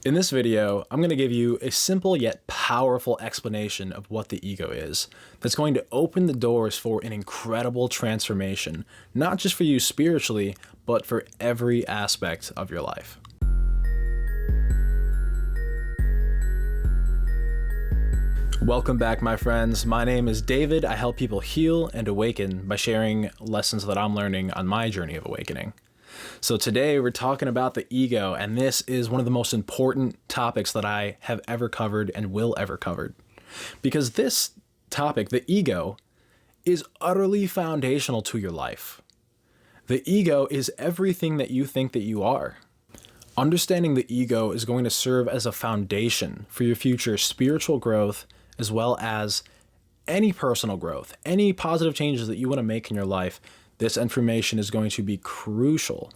In this video, I'm going to give you a simple yet powerful explanation of what the ego is that's going to open the doors for an incredible transformation, not just for you spiritually, but for every aspect of your life. Welcome back, my friends. My name is David. I help people heal and awaken by sharing lessons that I'm learning on my journey of awakening. So today we're talking about the ego, and this is one of the most important topics that I have ever covered and will ever cover. Because this topic, the ego, is utterly foundational to your life. The ego is everything that you think that you are. Understanding the ego is going to serve as a foundation for your future spiritual growth, as well as any personal growth, any positive changes that you want to make in your life. This information is going to be crucial.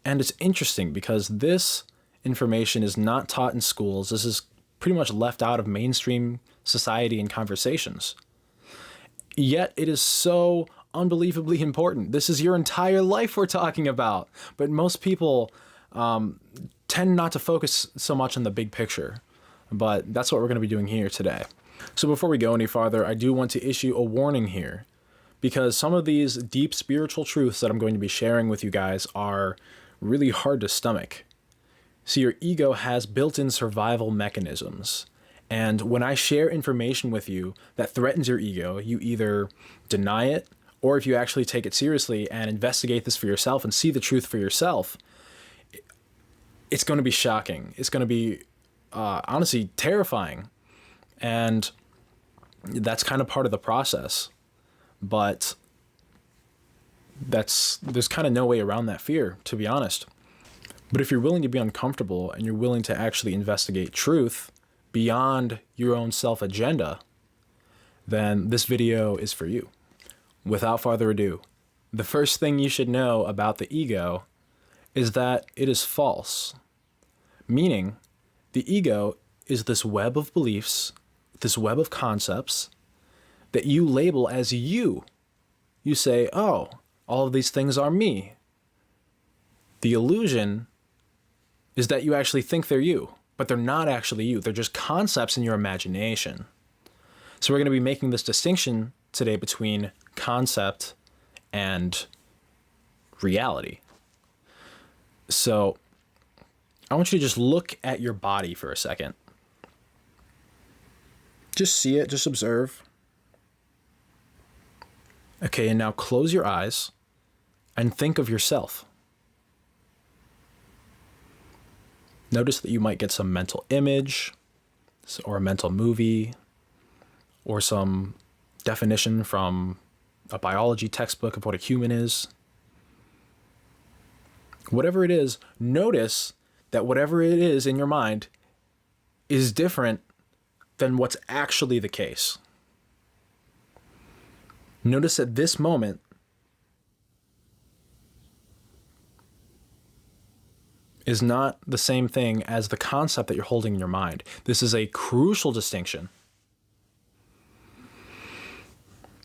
And it's interesting because this information is not taught in schools. This is pretty much left out of mainstream society and conversations. Yet it is so unbelievably important. This is your entire life we're talking about. But most people tend not to focus so much on the big picture. But that's what we're going to be doing here today. So before we go any farther, I do want to issue a warning here, because some of these deep spiritual truths that I'm going to be sharing with you guys are really hard to stomach. See, your ego has built-in survival mechanisms. And when I share information with you that threatens your ego, you either deny it, or if you actually take it seriously and investigate this for yourself and see the truth for yourself, it's going to be shocking. It's going to be honestly terrifying. And that's kind of part of the process. But there's kind of no way around that fear, to be honest. But if you're willing to be uncomfortable and you're willing to actually investigate truth beyond your own self-agenda, then this video is for you. Without further ado, the first thing you should know about the ego is that it is false. Meaning, the ego is this web of beliefs, this web of concepts that you label as you. You say, oh, all of these things are me. The illusion is that you actually think they're you, but they're not actually you. They're just concepts in your imagination. So we're going to be making this distinction today between concept and reality. So I want you to just look at your body for a second. Just see it, just observe. Okay, and now close your eyes and think of yourself. Notice that you might get some mental image or a mental movie or some definition from a biology textbook of what a human is. Whatever it is, notice that whatever it is in your mind is different than what's actually the case. Notice at this moment is not the same thing as the concept that you're holding in your mind. This is a crucial distinction.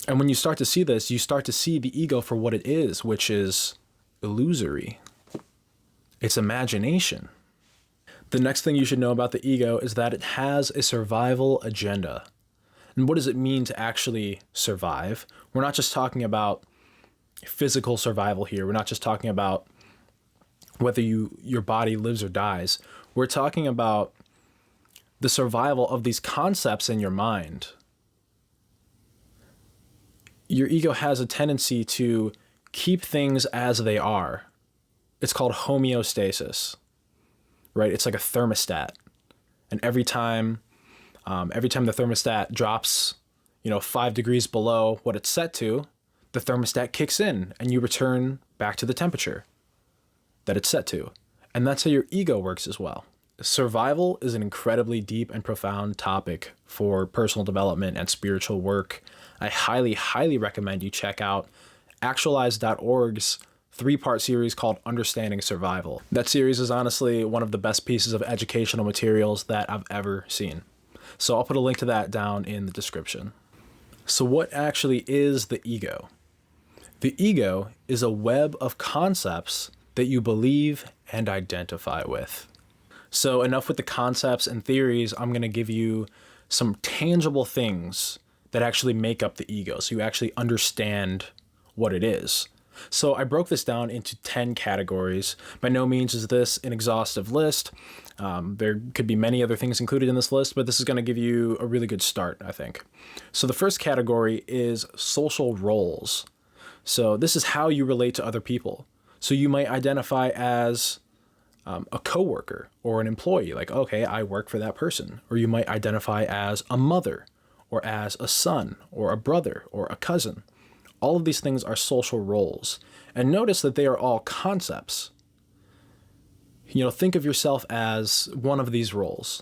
And when you start to see this, you start to see the ego for what it is, which is illusory. It's imagination. The next thing you should know about the ego is that it has a survival agenda. And what does it mean to actually survive? We're not just talking about physical survival here. We're not just talking about whether your body lives or dies. We're talking about the survival of these concepts in your mind. Your ego has a tendency to keep things as they are. It's called homeostasis, right? It's like a thermostat. And every time the thermostat drops, 5 degrees below what it's set to, the thermostat kicks in and you return back to the temperature that it's set to. And that's how your ego works as well. Survival is an incredibly deep and profound topic for personal development and spiritual work. I highly, highly recommend you check out actualize.org's 3-part series called Understanding Survival. That series is honestly one of the best pieces of educational materials that I've ever seen. So I'll put a link to that down in the description. So what actually is the ego? The ego is a web of concepts that you believe and identify with. So enough with the concepts and theories. I'm going to give you some tangible things that actually make up the ego, so you actually understand what it is. So I broke this down into 10 categories. By no means is this an exhaustive list. There could be many other things included in this list, but this is going to give you a really good start, I think. So the first category is social roles. So this is how you relate to other people. So you might identify as a coworker or an employee, like, okay, I work for that person. Or you might identify as a mother or as a son or a brother or a cousin. All of these things are social roles. And notice that they are all concepts. Think of yourself as one of these roles.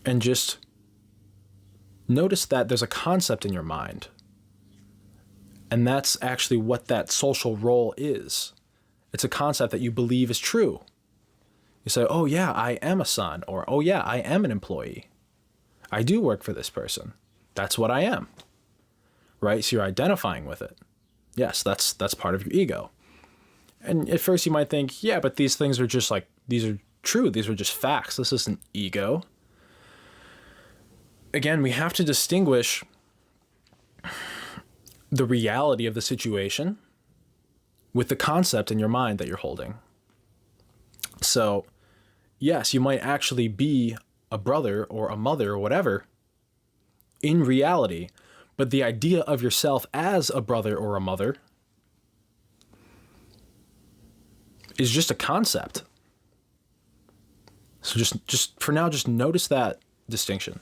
And just notice that there's a concept in your mind. And that's actually what that social role is. It's a concept that you believe is true. You say, oh yeah, I am a son, or oh yeah, I am an employee. I do work for this person. That's what I am. Right? So you're identifying with it. Yes, that's part of your ego. And at first you might think, yeah, but these things are just these are true. These are just facts. This isn't ego. Again, we have to distinguish the reality of the situation with the concept in your mind that you're holding. So, yes, you might actually be a brother or a mother or whatever in reality, but the idea of yourself as a brother or a mother is just a concept. So just for now, just notice that distinction.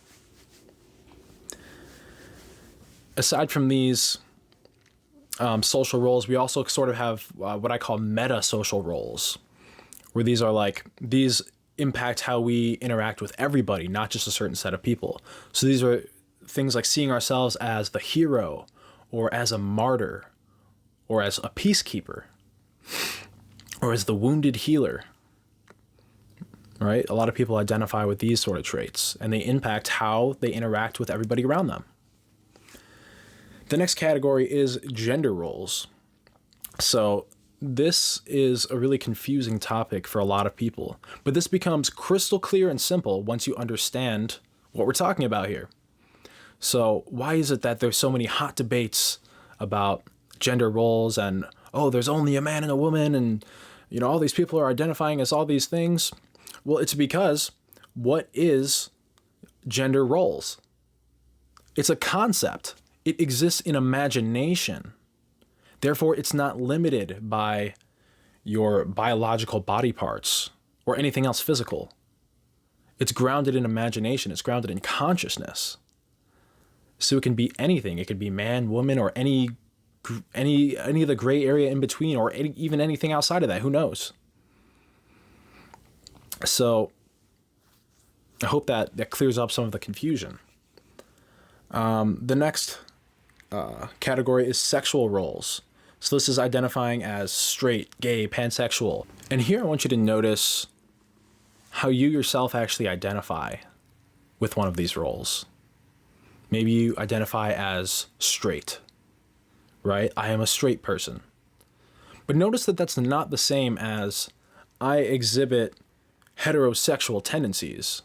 Aside from these social roles, we also sort of have what I call meta social roles, where these impact how we interact with everybody, not just a certain set of people. So these are things like seeing ourselves as the hero, or as a martyr, or as a peacekeeper, or as the wounded healer. Right? A lot of people identify with these sort of traits, and they impact how they interact with everybody around them. The next category is gender roles. So this is a really confusing topic for a lot of people, but this becomes crystal clear and simple once you understand what we're talking about here. So why is it that there's so many hot debates about gender roles and, oh, there's only a man and a woman, and all these people are identifying as all these things? Well, it's because what is gender roles? It's a concept. It exists in imagination. Therefore, it's not limited by your biological body parts or anything else physical. It's grounded in imagination. It's grounded in consciousness. So it can be anything. It could be man, woman, or any of the gray area in between, or even anything outside of that. Who knows? So I hope that clears up some of the confusion. The next category is sexual roles. So this is identifying as straight, gay, pansexual. And here I want you to notice how you yourself actually identify with one of these roles. Maybe you identify as straight, right? I am a straight person. But notice that that's not the same as I exhibit heterosexual tendencies.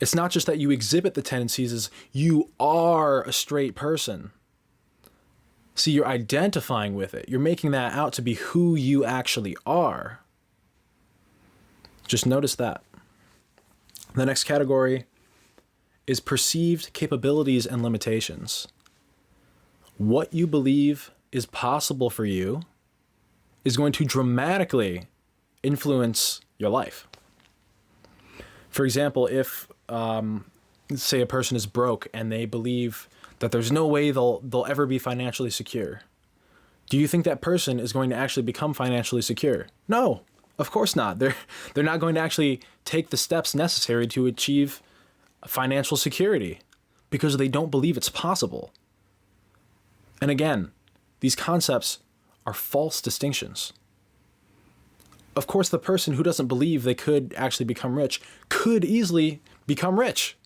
It's not just that you exhibit the tendencies, as you are a straight person. See, you're identifying with it. You're making that out to be who you actually are. Just notice that. The next category is perceived capabilities and limitations. What you believe is possible for you is going to dramatically influence your life. For example, if say a person is broke and they believe that there's no way they'll ever be financially secure, do you think that person is going to actually become financially secure? No, of course not. They're not going to actually take the steps necessary to achieve financial security because they don't believe it's possible. And again, these concepts are false distinctions. Of course, the person who doesn't believe they could actually become rich could easily become rich.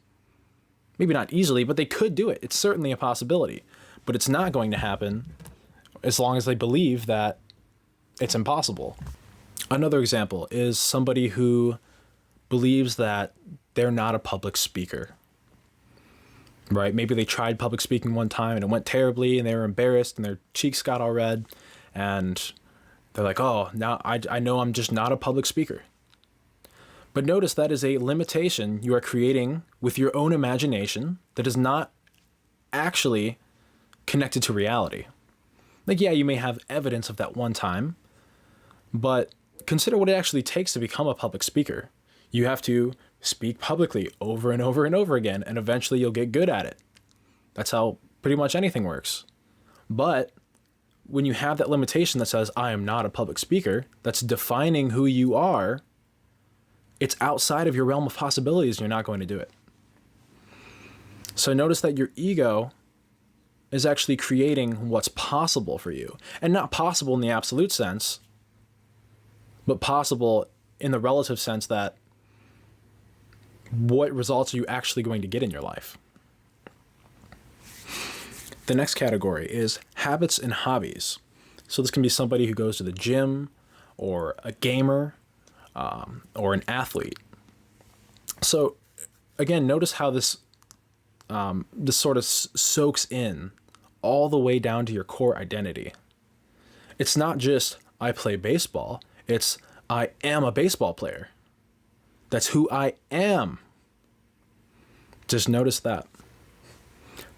Maybe not easily, but they could do it. It's certainly a possibility. But it's not going to happen as long as they believe that it's impossible. Another example is somebody who believes that they're not a public speaker, right? Maybe they tried public speaking one time and it went terribly and they were embarrassed and their cheeks got all red and they're like, oh, now I know I'm just not a public speaker. But notice that is a limitation you are creating with your own imagination that is not actually connected to reality. Like, yeah, you may have evidence of that one time, but consider what it actually takes to become a public speaker. You have to speak publicly over and over and over again, and eventually you'll get good at it. That's how pretty much anything works. But when you have that limitation that says, I am not a public speaker, that's defining who you are, it's outside of your realm of possibilities and you're not going to do it. So notice that your ego is actually creating what's possible for you. And not possible in the absolute sense, but possible in the relative sense that what results are you actually going to get in your life? The next category is habits and hobbies. So this can be somebody who goes to the gym or a gamer or an athlete. So again, notice how this sort of soaks in all the way down to your core identity. It's not just I play baseball, it's I am a baseball player. That's who I am. Just notice that.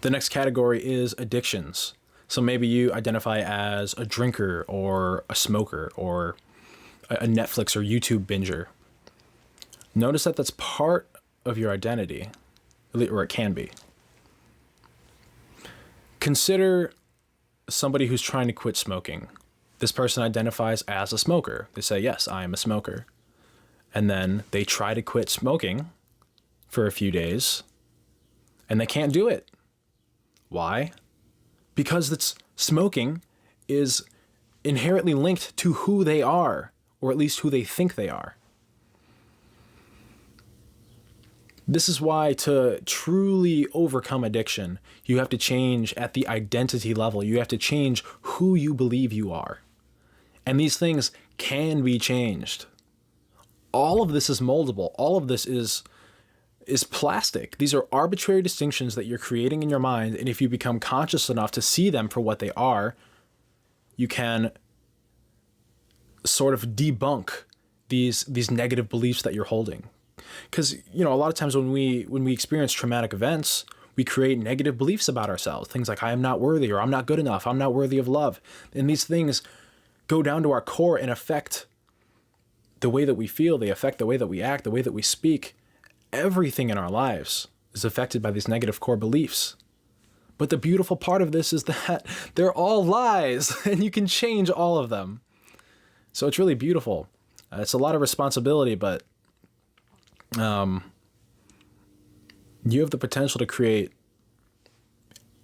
The next category is addictions. So maybe you identify as a drinker or a smoker or a Netflix or YouTube binger. Notice that that's part of your identity, or it can be. Consider somebody who's trying to quit smoking. This person identifies as a smoker. They say, yes, I am a smoker. And then they try to quit smoking for a few days and they can't do it. Why? Because smoking is inherently linked to who they are, or at least who they think they are. This is why to truly overcome addiction, you have to change at the identity level. You have to change who you believe you are. And these things can be changed. All of this is moldable. All of this is plastic. These are arbitrary distinctions that you're creating in your mind. And if you become conscious enough to see them for what they are, you can sort of debunk these negative beliefs that you're holding. Because, a lot of times when we experience traumatic events, we create negative beliefs about ourselves. Things like, I am not worthy, or I'm not good enough, I'm not worthy of love. And these things go down to our core and affect the way that we feel. They affect the way that we act, the way that we speak. Everything in our lives is affected by these negative core beliefs. But the beautiful part of this is that they're all lies, and you can change all of them. So it's really beautiful. It's a lot of responsibility, but you have the potential to create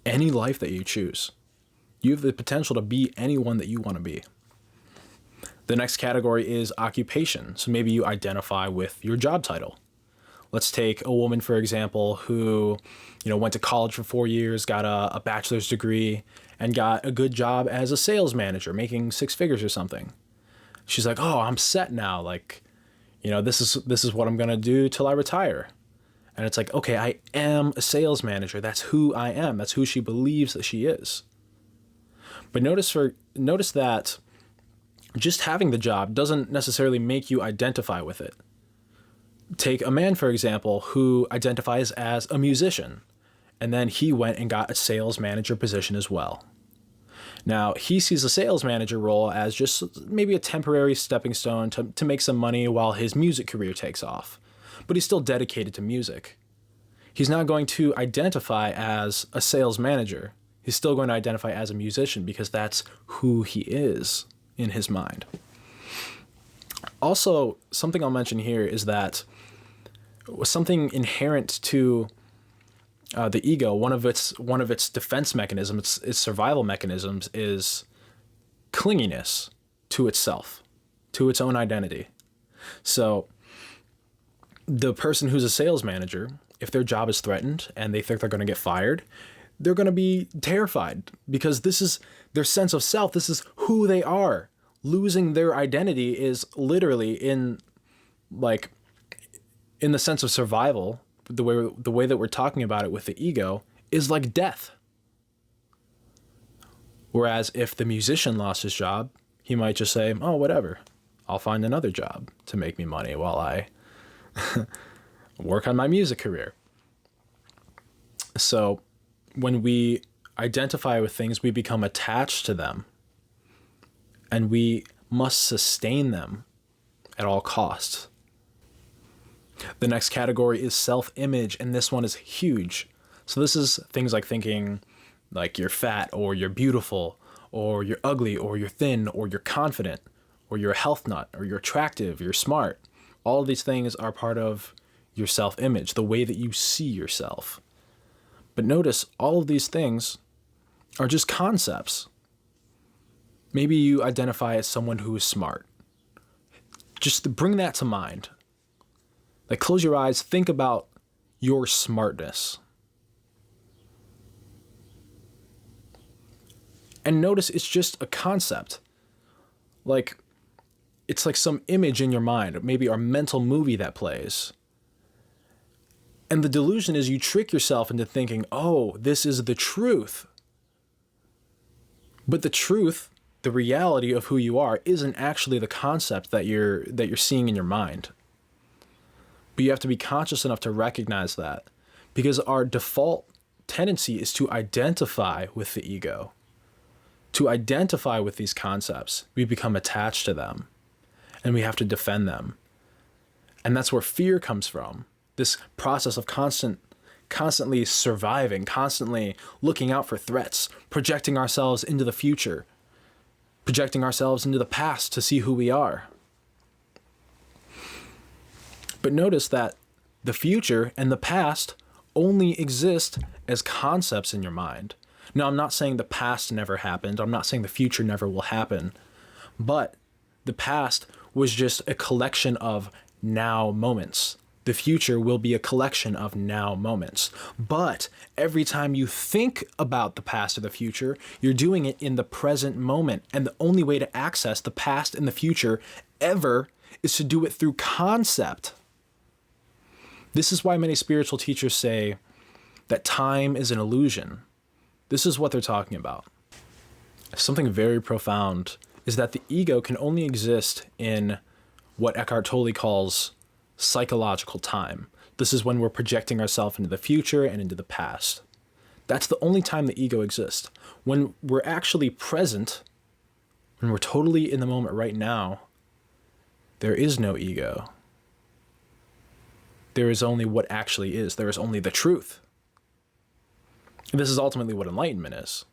any life that you choose. You have the potential to be anyone that you want to be. The next category is occupation. So maybe you identify with your job title. Let's take a woman, for example, who, went to college for 4 years, got a bachelor's degree, and got a good job as a sales manager, making 6 figures or something. She's like, oh, I'm set now. Like, this is what I'm going to do till I retire. And it's like, okay, I am a sales manager. That's who I am. That's who she believes that she is. But notice that just having the job doesn't necessarily make you identify with it. Take a man, for example, who identifies as a musician, and then he went and got a sales manager position as well. Now, he sees a sales manager role as just maybe a temporary stepping stone to make some money while his music career takes off. But he's still dedicated to music. He's not going to identify as a sales manager. He's still going to identify as a musician because that's who he is in his mind. Also, something I'll mention here is that something inherent to the ego, one of its defense mechanisms, its survival mechanisms, is clinginess to itself, to its own identity. So the person who's a sales manager, if their job is threatened and they think they're going to get fired, they're going to be terrified because this is their sense of self. This is who they are. losing their identity is literally in the sense of survival, the way that we're talking about it with the ego is like death. Whereas if the musician lost his job, he might just say, oh, whatever, I'll find another job to make me money while I work on my music career. So when we identify with things, we become attached to them, and we must sustain them at all costs. The next category is self-image, and this one is huge. So this is things like thinking like you're fat, or you're beautiful, or you're ugly, or you're thin, or you're confident, or you're a health nut, or you're attractive, you're smart. All of these things are part of your self-image, the way that you see yourself. But notice all of these things are just concepts. Maybe you identify as someone who is smart. Just bring that to mind. Like, close your eyes, think about your smartness. And notice it's just a concept. Like, it's like some image in your mind, maybe our mental movie that plays. And the delusion is you trick yourself into thinking, oh, this is the truth. But the truth, the reality of who you are, isn't actually the concept that you're seeing in your mind. But you have to be conscious enough to recognize that, because our default tendency is to identify with the ego. To identify with these concepts, we become attached to them, and we have to defend them. And that's where fear comes from. This process of constantly surviving, constantly looking out for threats, projecting ourselves into the future, projecting ourselves into the past to see who we are. But notice that the future and the past only exist as concepts in your mind. Now, I'm not saying the past never happened. I'm not saying the future never will happen. But the past was just a collection of now moments. The future will be a collection of now moments. But every time you think about the past or the future, you're doing it in the present moment. And the only way to access the past and the future ever is to do it through concept. This is why many spiritual teachers say that time is an illusion. This is what they're talking about. Something very profound is that the ego can only exist in what Eckhart Tolle calls psychological time. This is when we're projecting ourselves into the future and into the past. That's the only time the ego exists. When we're actually present, when we're totally in the moment right now, there is no ego. There is only what actually is. There is only the truth. This is ultimately what enlightenment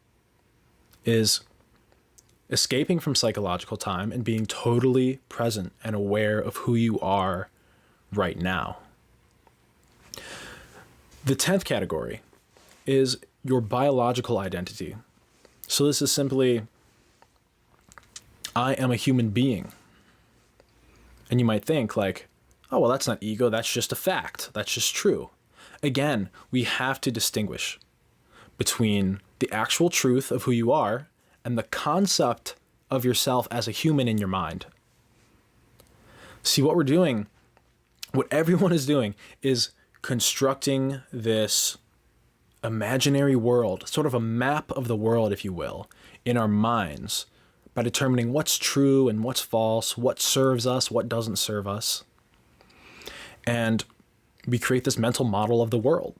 is escaping from psychological time and being totally present and aware of who you are right now. The 10th category is your biological identity. So this is simply, I am a human being. And you might think like, oh, well, that's not ego, that's just a fact. That's just true. Again, we have to distinguish between the actual truth of who you are and the concept of yourself as a human in your mind. See, what we're doing, what everyone is doing, is constructing this imaginary world, sort of a map of the world, if you will, in our minds by determining what's true and what's false, what serves us, what doesn't serve us. And we create this mental model of the world.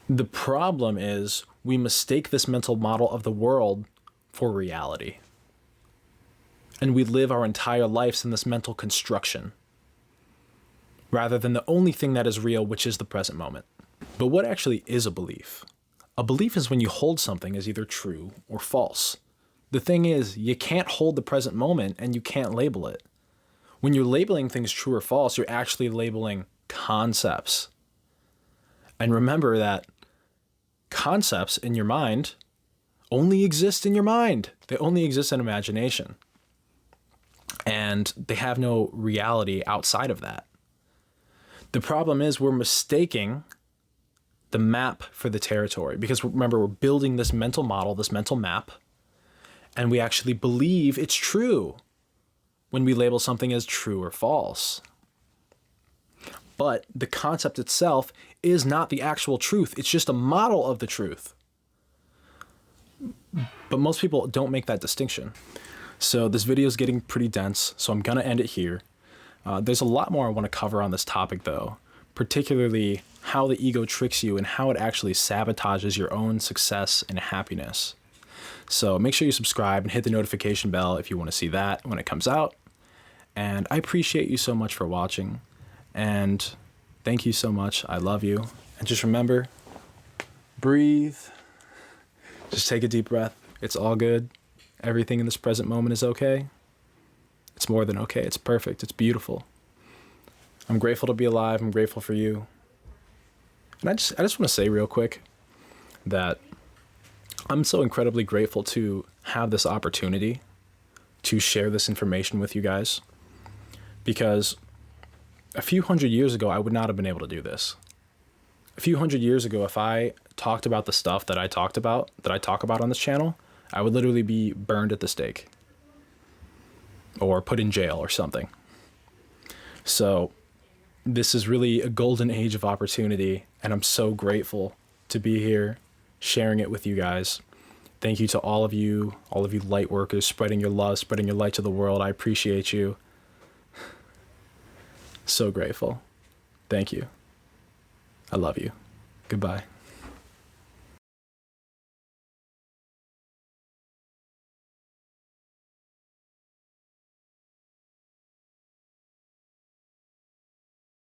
The problem is we mistake this mental model of the world for reality. And we live our entire lives in this mental construction, rather than the only thing that is real, which is the present moment. But what actually is a belief? A belief is when you hold something as either true or false. The thing is, you can't hold the present moment and you can't label it. When you're labeling things true or false, you're actually labeling concepts. And remember that concepts in your mind only exist in your mind. They only exist in imagination. And they have no reality outside of that. The problem is we're mistaking the map for the territory, because remember, we're building this mental model, this mental map, And we actually believe it's true when we label something as true or false. But the concept itself is not the actual truth. It's just a model of the truth. But most people don't make that distinction. So this video is getting pretty dense, so I'm gonna end it here. There's a lot more I want to cover on this topic though, particularly how the ego tricks you and how it actually sabotages your own success and happiness. So make sure you subscribe and hit the notification bell if you want to see that when it comes out. And I appreciate you so much for watching. And thank you so much. I love you. And just remember, breathe. Just take a deep breath. It's all good. Everything in this present moment is okay. It's more than okay. It's perfect. It's beautiful. I'm grateful to be alive. I'm grateful for you. And I just want to say real quick that I'm so incredibly grateful to have this opportunity to share this information with you guys, because a few hundred years ago, I would not have been able to do this. A few hundred years ago, if I talked about the stuff that I talk about on this channel, I would literally be burned at the stake or put in jail or something. So this is really a golden age of opportunity, and I'm so grateful to be here sharing it with you guys. Thank you to all of you light workers, spreading your love, spreading your light to the world. I appreciate you. So grateful. Thank you. I love you. Goodbye.